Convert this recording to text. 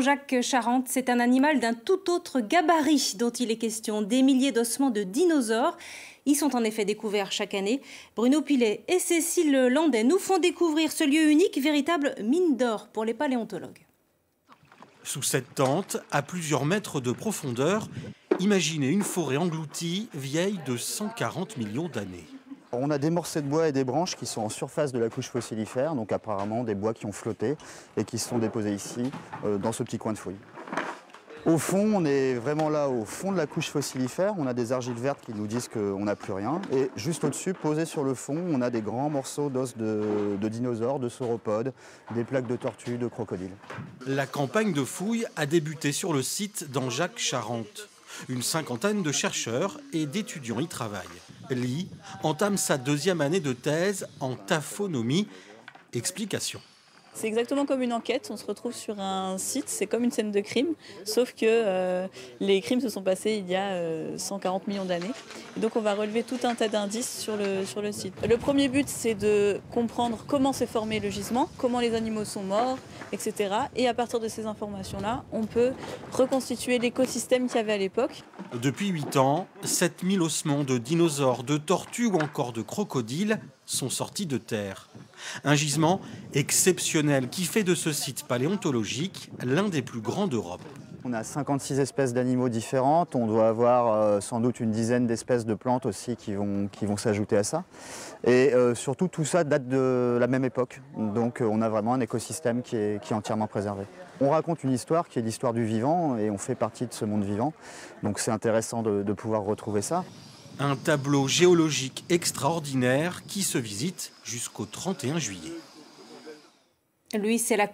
Jacques Charente, c'est un animal d'un tout autre gabarit dont il est question. Des milliers d'ossements de dinosaures. Ils sont en effet découverts chaque année. Bruno Pilet et Cécile Landais nous font découvrir ce lieu unique, véritable mine d'or pour les paléontologues. Sous cette tente, à plusieurs mètres de profondeur, imaginez une forêt engloutie vieille de 140 millions d'années. On a des morceaux de bois et des branches qui sont en surface de la couche fossilifère, donc apparemment des bois qui ont flotté et qui se sont déposés ici, dans ce petit coin de fouille. Au fond, on est vraiment là au fond de la couche fossilifère, on a des argiles vertes qui nous disent qu'on n'a plus rien. Et juste au-dessus, posé sur le fond, on a des grands morceaux d'os de dinosaures, de sauropodes, des plaques de tortues, de crocodiles. La campagne de fouilles a débuté sur le site dans Jacques Charente. Une cinquantaine de chercheurs et d'étudiants y travaillent. Lee entame sa deuxième année de thèse en taphonomie. Explication. C'est exactement comme une enquête, on se retrouve sur un site, c'est comme une scène de crime, sauf que les crimes se sont passés il y a 140 millions d'années. Donc on va relever tout un tas d'indices sur le site. Le premier but, c'est de comprendre comment s'est formé le gisement, comment les animaux sont morts, etc. Et à partir de ces informations-là, on peut reconstituer l'écosystème qu'il y avait à l'époque. Depuis 8 ans, 7000 ossements de dinosaures, de tortues ou encore de crocodiles sont sortis de terre. Un gisement exceptionnel qui fait de ce site paléontologique l'un des plus grands d'Europe. On a 56 espèces d'animaux différentes, on doit avoir sans doute une dizaine d'espèces de plantes aussi qui vont s'ajouter à ça. Et surtout tout ça date de la même époque, donc on a vraiment un écosystème qui est entièrement préservé. On raconte une histoire qui est l'histoire du vivant et on fait partie de ce monde vivant, donc c'est intéressant de pouvoir retrouver ça. Un tableau géologique extraordinaire qui se visite jusqu'au 31 juillet. Lui, c'est la